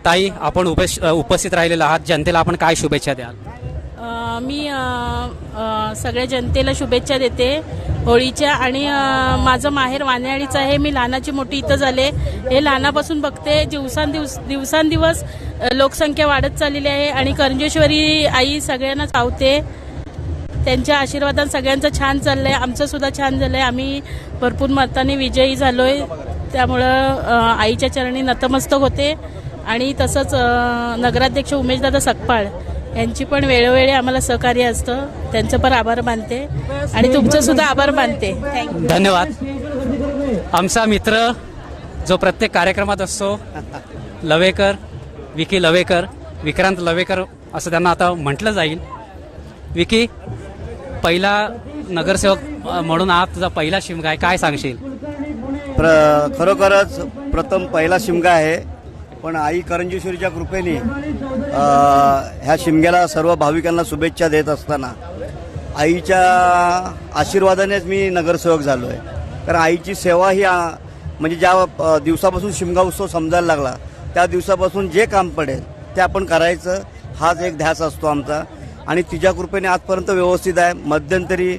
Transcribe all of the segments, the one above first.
ताई, आपण उपस्थित राहिलेला आहात, जनतेला आपण काय शुभेच्छा द्याल? मी सगळ्या जनतेला शुभेच्छा देते होळीच्या. आणि माझं माहेर वानेवाडीचं आहे. मी लहानाची मोठी इथं झाले. हे लहानापासून बघते. दिवसांदिवस लोकसंख्या वाढत चाललेली आहे आणि करंजेश्वरी आई सगळ्यांना चावते. त्यांच्या आशीर्वादाने सगळ्यांचं छान चाललंय. आमचं सुद्धा छान झालंय. आम्ही भरपूर मताने विजयी झालोय. त्यामुळं आईच्या चरणी नतमस्तक होते. आणि तसंच नगराध्यक्ष उमेशदादा सकपाळ यांची पण वेळोवेळी आम्हाला सहकार्य असतं. त्यांचं पण आभार मानते आणि तुमचं सुद्धा आभार मानते. थँक्यू. धन्यवाद. आमचा मित्र जो प्रत्येक कार्यक्रमात असतो, लवेकर, विकी लवेकर, विक्रांत लवेकर असं त्यांना आता म्हटलं जाईल. विकी, पहिला नगरसेवक म्हणून आज तुझा पहिला शिमगा आहे, काय सांगशील? खरोखरच प्रथम पहिला शिमगा आहे, पण आई करंजेश्वरीच्या कृपेने ह्या शिमग्याला सर्व भाविकांना शुभेच्छा देत असताना आईच्या आशीर्वादानेच मी नगरसेवक झालो आहे. कारण आईची सेवा ही म्हणजे ज्या दिवसापासून शिमगा उत्सव समजायला लागला त्या दिवसापासून जे काम पडेल ते आपण करायचं, हाच एक ध्यास असतो आमचा. आणि तिच्या कृपेने आजपर्यंत व्यवस्थित आहे. मध्यंतरी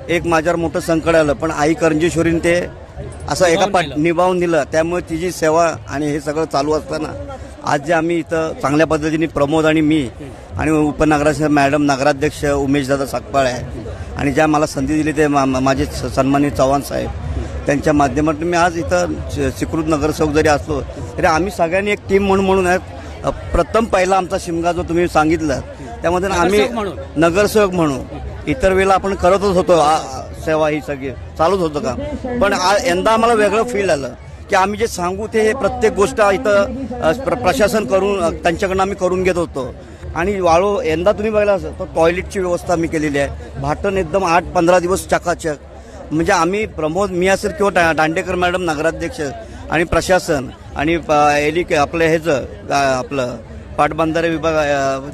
एक माझ्यावर मोठं संकट आलं, पण आई करंजेश्वरीने ते असं एका निभावून दिलं. त्यामुळे तिची सेवा आणि हे सगळं चालू असताना आज जे आम्ही इथं चांगल्या पद्धतीने प्रमोद आणि मी आणि उपनगराध्यक्ष मॅडम, नगराध्यक्ष उमेशदादा सकपाळ आहे आणि ज्या मला संधी दिली ते माझे सन्मानित चव्हाण साहेब, त्यांच्या माध्यमातून मी आज इथं स्वीकृत नगरसेवक जरी असलो तरी आम्ही सगळ्यांनी एक टीम म्हणून आहेत. प्रथम पहिला आमचा शिमगा जो तुम्ही सांगितलं त्यामध्ये आम्ही नगरसेवक म्हणून, इतर वेळेला आपण करतच होतो सेवा, ही सगळी चालूच होतं का, पण यंदा आम्हाला वेगळं फील आलं की आम्ही जे सांगू ते हे प्रत्येक गोष्ट इथं प्रशासन करून त्यांच्याकडनं आम्ही करून घेत होतो. आणि वाळू यंदा तुम्ही बघला तर टॉयलेटची व्यवस्था आम्ही केलेली आहे. भाटण एकदम 8-15 दिवस चकाचक. म्हणजे आम्ही प्रमोद, मी असेल किंवा दांडेकर मॅडम नगराध्यक्ष आणि प्रशासन आणि आपलं पाटबंधारे विभाग,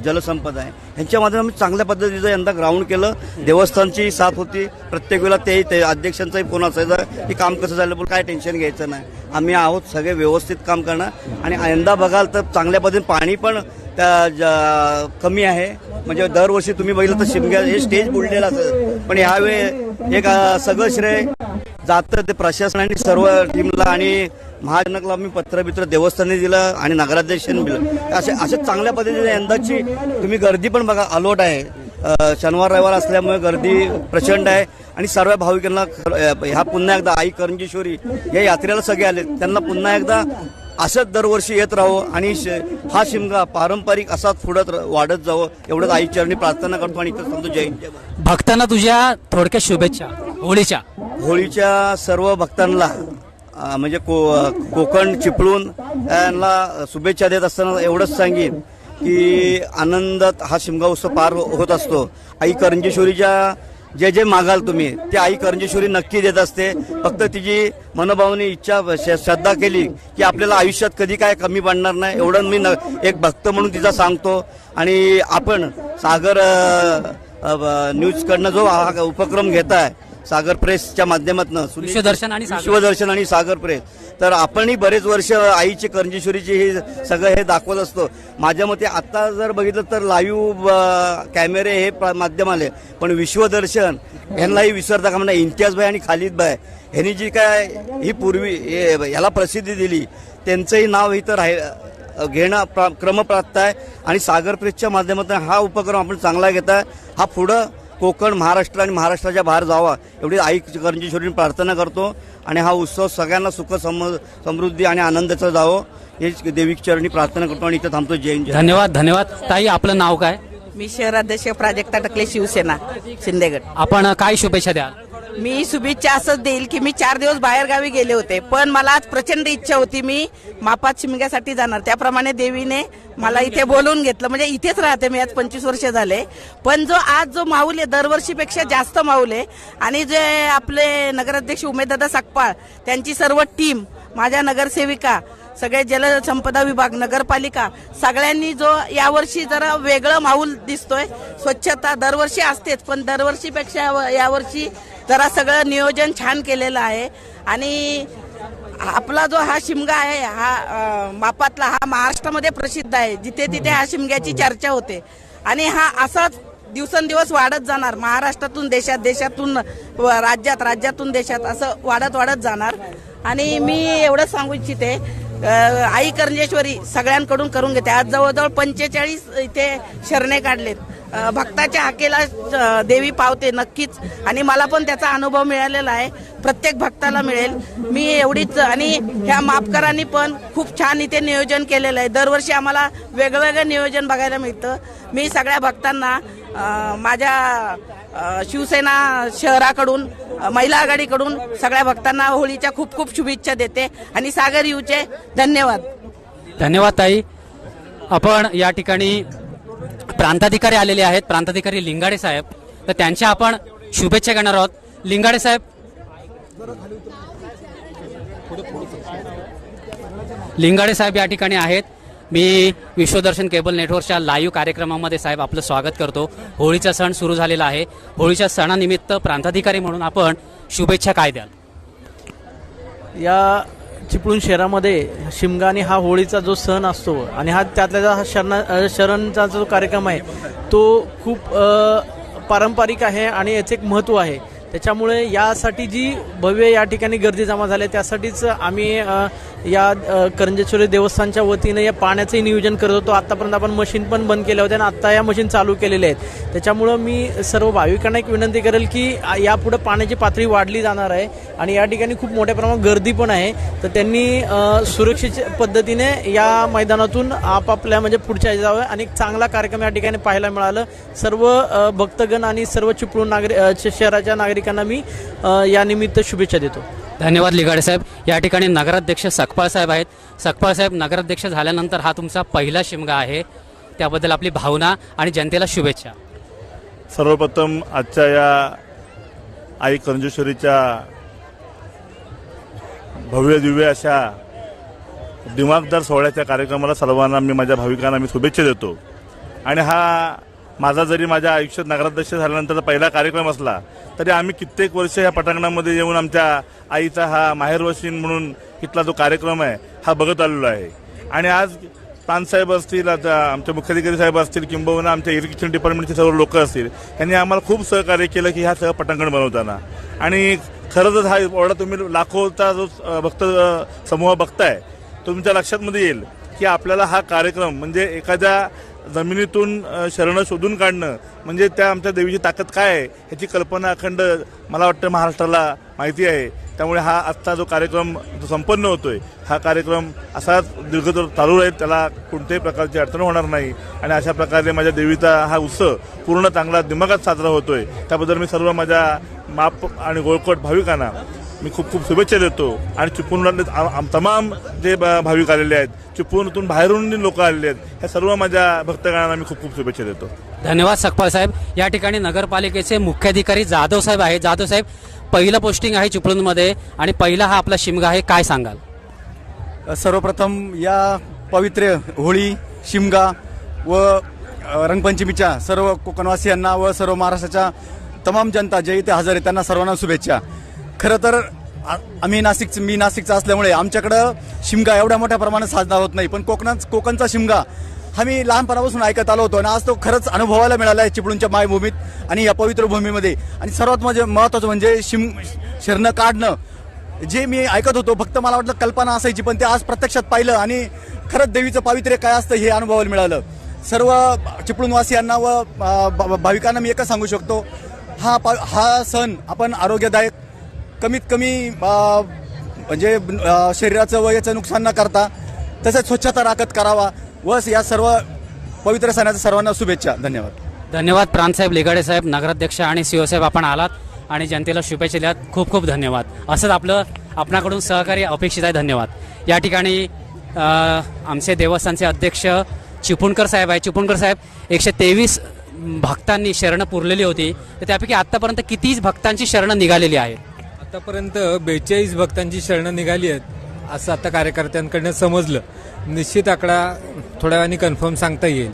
जलसंपदा आहे, ह्यांच्या माध्यमातून आम्ही चांगल्या पद्धतीचं यंदा ग्राउंड केलं. देवस्थानची साथ होती प्रत्येक वेळेला. ते अध्यक्षांचाही फोन असायचा की काम कसं झालं, पण काय टेन्शन घ्यायचं नाही, आम्ही आहोत, सगळे व्यवस्थित काम करणार. आणि यंदा बघाल तर चांगल्या पद्धतीने पाणी पण कमी आहे. म्हणजे दरवर्षी तुम्ही बघितलं तर शिमग्या हे स्टेज बुडलेलं असेल, पण ह्यावेळी एक सगळं श्रेय जातं ते प्रशासन आणि सर्व टीमला. आणि महाजनकला आम्ही पत्र देवस्थानी दिलं आणि नगराध्यक्षांनी दिलं. अशा चांगल्या पद्धतीने यंदाची तुम्ही गर्दी पण बघा, अलॉट आहे. शनिवार रविवार असल्यामुळे गर्दी प्रचंड आहे. आणि सर्व भाविकांना ह्या पुन्हा एकदा आई करंजेश्वरी या यात्रेला सगळे आले, त्यांना पुन्हा एकदा असंच दरवर्षी येत राहो आणि हा शिमगा पारंपरिक असाच पुढत वाढत जावं, एवढंच आई चरणी प्रार्थना करतो. आणि इथं समजू जय. भक्तांना तुझ्या थोडक्यात शुभेच्छा होळीच्या सर्व भक्तांना, म्हणजे कोकण चिपळूण यांना शुभेच्छा देत असताना एवढंच सांगेन की आनंदात हा शिमगा उत्सव पार होत असतो. आई करंजेश्वरीच्या जे मागाल तुम्ही ते आई करंजेश्वरी नक्की देत असते. फक्त तिची मनोभावनी इच्छा श्रद्धा केली की आपल्याला आयुष्यात कधी काय कमी पडणार नाही, एवढं मी एक भक्त म्हणून तिचा सांगतो. आणि आपण सागर न्यूजकडनं जो हा उपक्रम घेताय, सागर प्रेसच्या माध्यमातून, विश्वदर्शन आणि सागर प्रेस, तर आपणही बरेच वर्ष आईची करंजेश्वरीची हे सगळं हे दाखवत असतो. माझ्या मते आता जर बघितलं तर लाईव्ह कॅमेरे हे माध्यम आले, पण विश्वदर्शन यांनाही विसरता का म्हणा. इम्तियाजभाई आणि खालिदभाई ह्यांनी जी काय ही पूर्वी ह्याला प्रसिद्धी दिली, त्यांचंही नाव इथं घेणं क्रमप्राप्त आहे. आणि सागर प्रेसच्या माध्यमातून हा उपक्रम आपण चांगला घेताय. हा पुढं कोकण, महाराष्ट्र आणि महाराष्ट्राच्या बाहेर जावा एवढी आई करंजेश्वरीने प्रार्थना करतो. आणि हा उत्सव सगळ्यांना सुख समृद्धी आणि आनंदाचं जावं हेच देवीच्या चरणी प्रार्थना करतो. आणि इथं थांबतो. जय हिंद. धन्यवाद. ताई, आपलं नाव काय? मी शहराध्यक्ष प्राजक्ता टकले, शिवसेना, शिंदेगड. आपण काय शुभेच्छा द्याल? मी शुभेच्छा असंच देईल की मी 4 दिवस बाहेर गावी गेले होते, पण मला आज प्रचंड इच्छा होती मी मापात शिमग्यासाठी जाणार. त्याप्रमाणे देवीने मला इथे बोलवून घेतलं. म्हणजे इथेच राहते मी, आज 25 वर्ष झाले. पण जो माऊल आहे दरवर्षीपेक्षा जास्त माऊल आहे. आणि जे आपले नगराध्यक्ष उमेशदादा सकपाळ, त्यांची सर्व टीम, माझ्या नगरसेविका, सगळे जलसंपदा विभाग, नगरपालिका, सगळ्यांनी जो यावर्षी जरा वेगळं माऊल दिसतोय. स्वच्छता दरवर्षी असतेच, पण दरवर्षीपेक्षा यावर्षी जरा सगळं नियोजन छान केलेलं आहे. आणि आपला जो हा शिमगा आहे हा मापातला हा महाराष्ट्रामध्ये प्रसिद्ध आहे. जिथे तिथे हा शिमग्याची चर्चा होते आणि हा असाच दिवसेंदिवस वाढत जाणार. महाराष्ट्रातून देशात, देशातून राज्यात, राज्यातून देशात असं वाढत वाढत जाणार. आणि मी एवढंच सांगू इच्छिते, आई करंजेश्वरी सगळ्यांकडून करून घेते. आज जवळजवळ 45 इथे शरणे काढलेत. भक्ताच्या हाकेला देवी पावते नक्कीच, आणि मला पण त्याचा अनुभव मिळालेला आहे. प्रत्येक भक्ताला मिळेल. मी एवढीच, आणि ह्या मापकरांनी पण खूप छान इथे नियोजन केलेलं आहे. दरवर्षी आम्हाला वेगवेगळं नियोजन बघायला मिळतं. मी सगळ्या भक्तांना माझ्या शिवसेना शहराकडून, महिला आघाडीकडून सगळ्या भक्तांना होळीच्या खूप खूप शुभेच्छा देते. आणि सागर यूचे धन्यवाद. धन्यवाद ताई. आपण या ठिकाणी प्रांताधिकारी आलेले आहेत, प्रांताधिकारी लिंगाडे साहेब, तर त्यांच्या आपण शुभेच्छा घेणार आहोत. लिंगाडे साहेब, लिंगाडे साहेब या ठिकाणी आहेत. मी विश्वदर्शन केबल नेटवर्कच्या लाईव्ह कार्यक्रमामध्ये साहेब आपलं स्वागत करतो. होळीचा सण सुरू झालेला आहे. होळीच्या सणानिमित्त प्रांताधिकारी म्हणून आपण शुभेच्छा काय द्याल? या चिपळूण शहरामध्ये शिमगा आणि हा होळीचा जो सण असतो आणि हा त्यातल्या हा शरणचा जो कार्यक्रम आहे तो खूप पारंपरिक आहे आणि याचे एक महत्त्व आहे. त्याच्यामुळे यासाठी जी भव्य या ठिकाणी गर्दी जमा झाली त्यासाठीच आम्ही या करंजेश्वरी देवस्थानच्या वतीने या पाण्याचंही नियोजन करत होतो. आतापर्यंत आपण मशीन पण बंद केल्या होत्या आणि आत्ता या मशीन चालू केलेल्या आहेत. त्याच्यामुळं मी सर्व भाविकांना एक विनंती करेल की यापुढे पाण्याची पातळी वाढली जाणार आहे आणि या ठिकाणी खूप मोठ्या प्रमाणात गर्दी पण आहे. तर त्यांनी सुरक्षित पद्धतीने या मैदानातून आपापल्या म्हणजे पुढच्या जावं आणि एक चांगला कार्यक्रम या ठिकाणी पाहायला मिळालं. सर्व भक्तगण आणि सर्व चिपळूण शहराच्या नागरिकांना मी या निमित्त शुभेच्छा देतो. धन्यवाद लिंगाडे साहेब. या ठिकाणी नगराध्यक्ष सकपाळ साहेब आहेत. सकपाळ साहेब, नगराध्यक्ष झाल्यानंतर हा तुमचा पहिला शिमगा आहे, त्याबद्दल आपली भावना आणि जनतेला शुभेच्छा. सर्वप्रथम आजच्या या आई करंजेश्वरीच्या भव्य दिव्य अशा दिमागदार सोहळ्याच्या कार्यक्रमाला सर्वांना मी, माझ्या भाविकांना मी शुभेच्छा देतो. आणि हा माझा जरी माझ्या आयुष्यात नगराध्यक्ष झाल्यानंतरचा पहिला कार्यक्रम असला तरी आम्ही कित्येक वर्ष या पटांगणामध्ये येऊन आमच्या आईचा हा माहेरवशीन म्हणून इथला जो कार्यक्रम आहे हा बघत आलेलो आहे. आणि आज प्रांतसाहेब असतील, आता आमचे मुख्याधिकारी साहेब असतील, किंबहुना आमच्या इरिगेशन डिपार्टमेंटचे सर्व लोक असतील, यांनी आम्हाला खूप सहकार्य केलं की ह्या सगळं पटांगण बनवताना. आणि खरंच हा एवढा तुम्ही लाखोचा जो भक्त समूह बघताय, तुमच्या लक्षात मध्ये येईल की आपल्याला हा कार्यक्रम म्हणजे एखाद्या जमिनीतून शरण शोधून काढणं म्हणजे त्या आमच्या देवीची ताकद काय आहे ह्याची कल्पना अखंड मला वाटतं महाराष्ट्राला माहिती आहे. त्यामुळे हा आजचा जो कार्यक्रम जो संपन्न होतोय हा कार्यक्रम असाच दीर्घतर चालू राहील, त्याला कोणत्याही प्रकारची अडचण होणार नाही. आणि अशा प्रकारे माझ्या देवीचा हा उत्सव पूर्ण चांगला दिमागात साजरा होतोय. त्याबद्दल मी सर्व माझ्या माप आणि गोळकोट भाविकांना मी खूप खूप शुभेच्छा देतो. आणि चिपळूणला तमाम जे भाविक आलेले आहेत, चिपळूणतून बाहेरून लोक आलेले आहेत, ह्या सर्व माझ्या भक्तगणांना मी खूप खूप शुभेच्छा देतो. धन्यवाद सकपाळ साहेब. या ठिकाणी नगरपालिकेचे मुख्याधिकारी जाधव साहेब आहेत. जाधव साहेब, पहिलं पोस्टिंग आहे चिपळूणमध्ये आणि पहिला हा आपला शिमगा आहे, काय सांगाल? सर्वप्रथम या पवित्र होळी, शिमगा व रंगपंचमीच्या सर्व कोकणवासियांना व सर्व महाराष्ट्राच्या तमाम जनता जे इथे हजर आहे त्यांना सर्वांना शुभेच्छा. खरं तर मी नाशिकचा असल्यामुळे आमच्याकडं शिमगा एवढ्या मोठ्या प्रमाणात साजरा होत नाही, पण कोकणचा शिमगा हा मी लहानपणापासून ऐकत आलो होतो आणि आज तो खरंच अनुभवायला मिळाला आहे चिपळूणच्या मायभूमीत आणि या पवित्र भूमीमध्ये. आणि सर्वात महत्त्वाचं म्हणजे शरणं काढणं जे मी ऐकत होतो, फक्त मला वाटलं कल्पना असायची, पण ते आज प्रत्यक्षात पाहिलं आणि खरंच देवीचं पावित्र्य काय असतं हे अनुभवायला मिळालं. सर्व चिपळूणवासियांना व भाविकांना मी एकच सांगू शकतो, हा सण आपण आरोग्यदायक कमीत कमी म्हणजे शरीराचं व याचं नुकसान न करता तसंच स्वच्छता राखत करावा व या सर्व पवित्र सणाच्या सर्वांना शुभेच्छा. धन्यवाद. धन्यवाद प्रांतसाहेब, लिगाडे साहेब, नगराध्यक्ष आणि सीओ साहेब, आपण आलात आणि जनतेला शुभेच्छा दिल्यात. खूप खूप धन्यवाद. असंच आपणाकडून सहकार्य अपेक्षित आहे. धन्यवाद. या ठिकाणी आमचे देवस्थानचे अध्यक्ष चिपळूणकर साहेब आहे. चिपळूणकर साहेब, 123 भक्तांनी शरणं पुरलेली होती, तर त्यापैकी आतापर्यंत किती भक्तांची शरणं निघालेली आहेत? आतापर्यंत 42 भक्तांची शरणं निघाली आहेत असं आता कार्यकर्त्यांकडनं समजलं. निश्चित आकडा थोड्या वेळाने कन्फर्म सांगता येईल.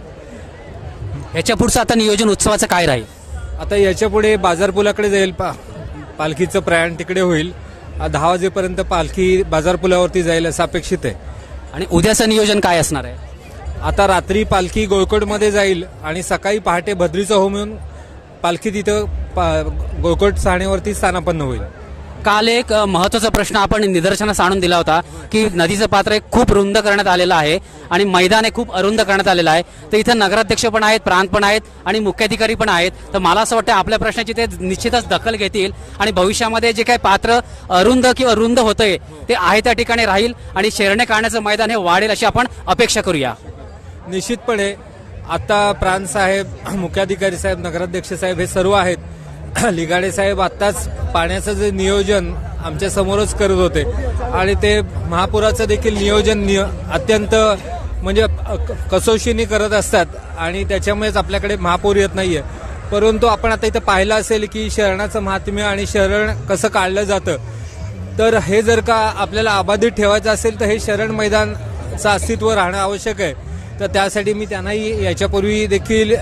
याच्या पुढचं आता नियोजन उत्सवाचं काय राहील? आता याच्या पुढे बाजारपुलाकडे जाईल, पालखीचं प्रयाण तिकडे होईल 10 वाजेपर्यंत पालखी बाजारपुलावरती जाईल असं अपेक्षित आहे. आणि उद्याचं नियोजन काय असणार आहे? आता रात्री पालखी गोळकोटमध्ये जाईल आणि सकाळी पहाटे भद्रीचं होऊन पालखी तिथं गोळकोट साणेवरती स्थानापन्न होईल. काल एक महत्वाचा प्रश्न आपण निदर्शनास आणून दिला होता की नदीचं पात्र एक खूप रुंद करण्यात आलेलं आहे आणि मैदान हे खूप अरुंद करण्यात आलेलं आहे. तर इथं नगराध्यक्ष पण आहेत, प्रांत पण आहेत आणि मुख्याधिकारी पण आहेत. तर मला असं वाटतं आपल्या प्रश्नाची ते निश्चितच दखल घेतील आणि भविष्यामध्ये जे काही पात्र अरुंद किंवा रुंद होतंय ते आहे त्या ठिकाणी राहील आणि शेरणे काढण्याचं मैदान हे वाढेल अशी आपण अपेक्षा करूया. निश्चितपणे आता प्रांत साहेब, मुख्याधिकारी साहेब, नगराध्यक्ष साहेब हे सर्व आहेत. लिगाडे साहेब आत्ताच पाण्याचं जे नियोजन आमच्या समोरच करत होते आणि ते महापुराचं देखील नियोजन अत्यंत म्हणजे कसोशीने करत असतात आणि त्याच्यामुळेच आपल्याकडे महापूर येत नाहीये. परंतु आपण आता इथं पाहिलं असेल की शरणाचं महात्म्य आणि शरण कसं काढलं जातं. तर हे जर का आपल्याला अबाधित ठेवायचं असेल तर हे शरण मैदानचं अस्तित्व राहणं आवश्यक आहे. तर त्यासाठी मी त्यांनाही याच्यापूर्वी देखील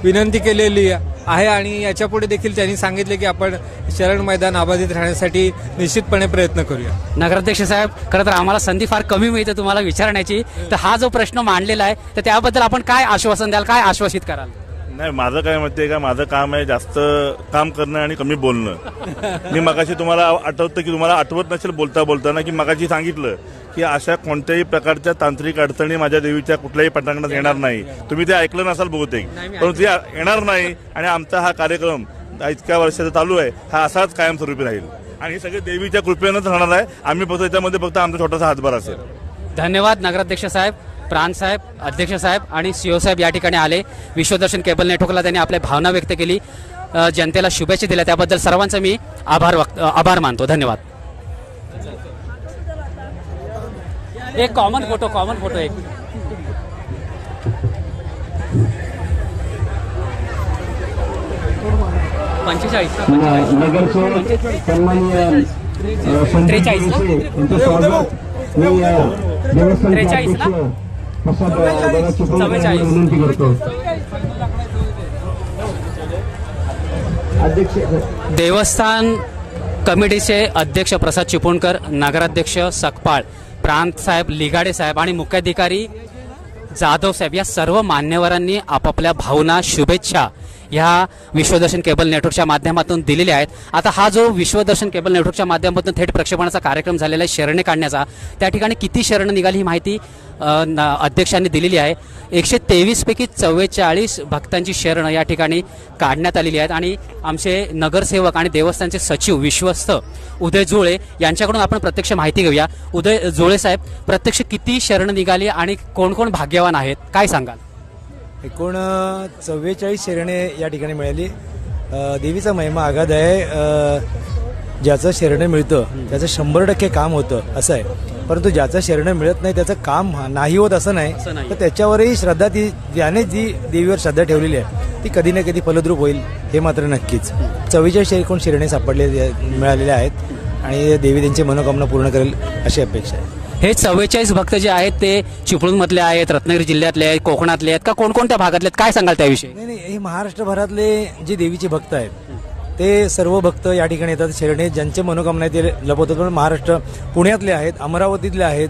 विनंती केलेली आहे आणि याच्यापुढे देखील त्यांनी सांगितले की आपण शरण मैदान अबाधित राहण्यासाठी निश्चितपणे प्रयत्न करूया. नगराध्यक्ष साहेब, खरं तर आम्हाला संधी फार कमी मिळते तुम्हाला विचारण्याची. तर हा जो प्रश्न मांडलेला आहे तर त्याबद्दल आपण काय आश्वासन द्याल, काय आश्वासित कराल? नाही, माझं काय मत आहे का, माझं काम आहे जास्त काम करणं आणि कमी बोलणं. मी मगाशी तुम्हाला आठवतं की तुम्हाला आठवत नसेल बोलता बोलताना की मगाशी सांगितलं की अशा कोणत्याही प्रकारच्या तांत्रिक अडचणी माझ्या देवीच्या कुठल्याही पटांगणात येणार नाही. तुम्ही ते ऐकलं नसाल बहुतेक, परंतु ते येणार नाही आणि आमचा हा कार्यक्रम इतक्या वर्षाचा चालू आहे हा असाच कायमस्वरूपी राहील आणि हे सगळे देवीच्या कृपेनंच राहणार आहे. आम्ही फक्त याच्यामध्ये फक्त आमचा छोटासा हातभार असेल. धन्यवाद नगराध्यक्ष साहेब, प्रांत साहेब, अध्यक्ष साहेब आणि सीओ साहेब या ठिकाणी आले. विश्वदर्शन केबल नेटवर्कला त्यांनी आपल्या भावना व्यक्त केली, जनतेला शुभेच्छा दिल्या, त्याबद्दल सर्वांचा मी आभार मानतो. धन्यवाद. एक कॉमन फोटो एक देवस्थान कमिटीचे अध्यक्ष प्रसाद चिपळूणकर, नगराध्यक्ष सकपाळ, प्रांत साहेब, लिगाडे साहेब आणि मुख्याधिकारी जाधव साहेब या सर्व मान्यवरांनी आपापल्या भावना, शुभेच्छा ह्या विश्वदर्शन केबल नेटवर्कच्या माध्यमातून दिलेल्या आहेत. आता हा जो विश्वदर्शन केबल नेटवर्कच्या माध्यमातून थेट प्रक्षेपणाचा कार्यक्रम झालेला आहे शरणे काढण्याचा, त्या ठिकाणी किती शरणं निघाली ही माहिती अध्यक्षांनी दिलेली आहे. 123 पैकी 44 भक्तांची शरणं या ठिकाणी काढण्यात आलेली आहेत आणि आमचे नगरसेवक आणि देवस्थानचे सचिव विश्वस्त उदय जोळे यांच्याकडून आपण प्रत्यक्ष माहिती घेऊया. उदय जोळे साहेब, प्रत्यक्ष किती शरणं निघाली आणि कोण कोण भाग्यवान आहेत काय सांगाल? एकूण 44 शरणे या ठिकाणी मिळाली. देवीचा महिमा आगाध आहे. ज्याचं शरण मिळतं त्याचं 100% काम होतं असं आहे, परंतु ज्याचं शरण मिळत नाही त्याचं काम नाही होत असं नाही. तर त्याच्यावरही श्रद्धा, ती ज्याने जी देवीवर श्रद्धा ठेवलेली आहे ती कधी ना कधी फलद्रूप होईल हे मात्र नक्कीच. 44 एकूण शरणे मिळालेले आहेत आणि देवी त्यांची मनोकामना पूर्ण करेल अशी अपेक्षा आहे. हे 44 भक्त जे आहेत ते चिपळूणमधले आहेत, रत्नागिरी जिल्ह्यातले आहेत, कोकणातले आहेत का कोणकोणत्या भागातले आहेत, काय सांगाल त्याविषयी? नाही, हे महाराष्ट्रभरातले जे देवीचे भक्त आहेत ते सर्व भक्त या ठिकाणी येतात. शरणे ज्यांचे मनोकामना ते लपवतात. पण महाराष्ट्र पुण्यातले आहेत, अमरावतीतले आहेत,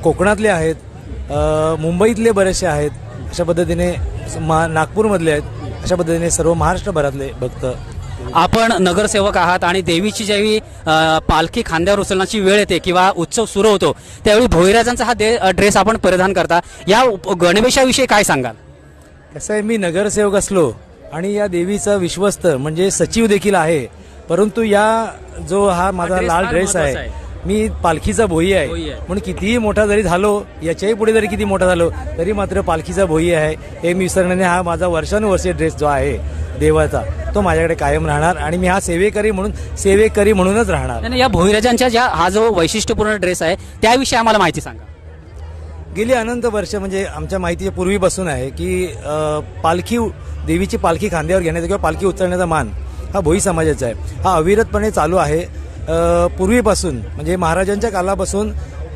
कोकणातले आहेत, मुंबईतले बरेचसे आहेत, अशा पद्धतीने नागपूरमधले आहेत, अशा पद्धतीने सर्व महाराष्ट्रभरातले भक्त. आपण नगरसेवक आहात आणि देवीची ज्यावेळी पालखी खांद्यावर उचलण्याची वेळ येते किंवा उत्सव सुरू होतो त्यावेळी भोईराजांचा हा ड्रेस आपण परिधान करता, या गणवेशाविषयी काय सांगाल? कसं आहे, मी नगरसेवक असलो आणि या देवीचा विश्वस्त म्हणजे सचिव देखील आहे, परंतु जो हा माझा लाल ड्रेस आहे, मी पालखीचा भोई आहे म्हणून कितीही मोठा जरी झालो, याच्याही पुढे जरी किती मोठा झालो तरी मात्र पालखीचा भोई आहे हे मी विसरण्याने हा माझा वर्षानुवर्षे ड्रेस जो आहे देवाचा तो माझ्याकडे कायम राहणार आणि मी हा सेवेकरी म्हणूनच राहणार. या भोईराजांच्या हा जो वैशिष्ट्यपूर्ण ड्रेस आहे त्याविषयी आम्हाला माहिती सांगा. गेली अनंत वर्ष म्हणजे आमच्या माहितीच्या पूर्वीपासून आहे की देवीची पालखी खांद्यावर घेण्याचा किंवा पालखी उचलण्याचा मान हा भोई समाजाचा आहे. हा अविरतपणे चालू आहे पूर्वीपासून, म्हणजे महाराजांच्या कालापासून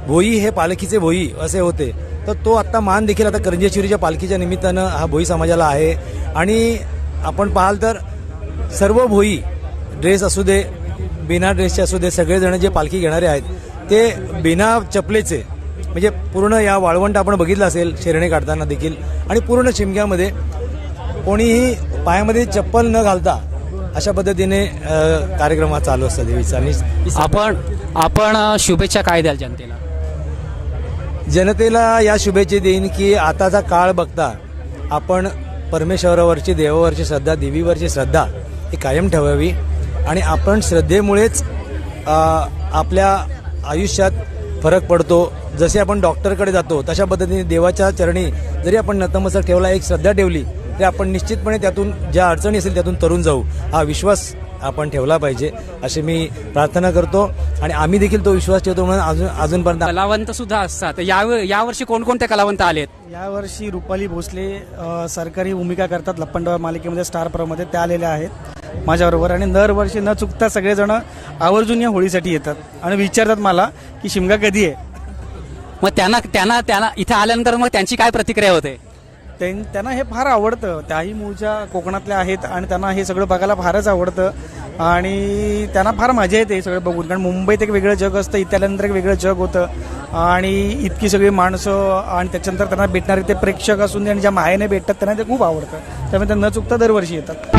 भोई हे पालखीचे भोई असे होते. तर तो आता मान देखील आता करंजेश्वरीच्या पालखीच्या निमित्तानं हा भोई समाजाला आहे. आणि आपण पाहाल तर सर्व भोई ड्रेस असू दे, बिना ड्रेसचे असू दे, सगळेजण जे पालखी घेणारे आहेत ते बिना चपलेचे, म्हणजे पूर्ण या वाळवंट आपण बघितलं असेल शेरणे काढताना देखील, आणि पूर्ण शिमग्यामध्ये कोणीही पायामध्ये चप्पल न घालता अशा पद्धतीने कार्यक्रम हा चालू असतो देवीचा. आणि आपण शुभेच्छा काय द्याल जनतेला? जनतेला या शुभेच्छा देईन की आताचा काळ बघता आपण परमेश्वरावरची, देवावरची श्रद्धा, देवीवरची श्रद्धा ही कायम ठेवावी, आणि आपण श्रद्धेमुळेच आपल्या आयुष्यात फरक पडतो. जसे आपण डॉक्टरकडे जातो तशा पद्धतीने देवाच्या चरणी जरी आपण नतमस्तक ठेवला, एक श्रद्धा ठेवली, तर आपण निश्चितपणे त्यातून ज्या अडचणी असेल त्यातून तरून जाऊ. हा विश्वास आपण ठेवला पाहिजे अशी मी प्रार्थना करतो, आणि आम्ही देखील तो विश्वास ठेवतो. म्हणून अजूनपर्यंत कलावंत सुद्धा असतात. यावर्षी कोणकोणते कलावंत आलेत? यावर्षी रुपाली भोसले सरकारी भूमिका करतात लप्पंडवा मालिकेमध्ये, स्टार प्रमध्ये त्या आलेल्या आहेत माझ्याबरोबर. आणि दरवर्षी न चुकता सगळेजण आवर्जून या होळीसाठी येतात आणि विचारतात मला की शिमगा कधी आहे. मग त्यांना इथे आल्यानंतर मग त्यांची काय प्रतिक्रिया होते? त्यांना हे फार आवडतं. त्याही मूळच्या कोकणातल्या आहेत आणि त्यांना हे सगळं बघायला फारच आवडतं आणि त्यांना फार मजा येते हे सगळं बघून. कारण मुंबईत एक वेगळं जग असतं, इथे आल्यानंतर एक वेगळं जग होतं, आणि इतकी सगळी माणसं आणि त्याच्यानंतर त्यांना भेटणारे ते प्रेक्षक असून आणि ज्या मायेने भेटतात त्यांना ते खूप आवडतं. त्यामुळे ते न चुकता दरवर्षी येतात.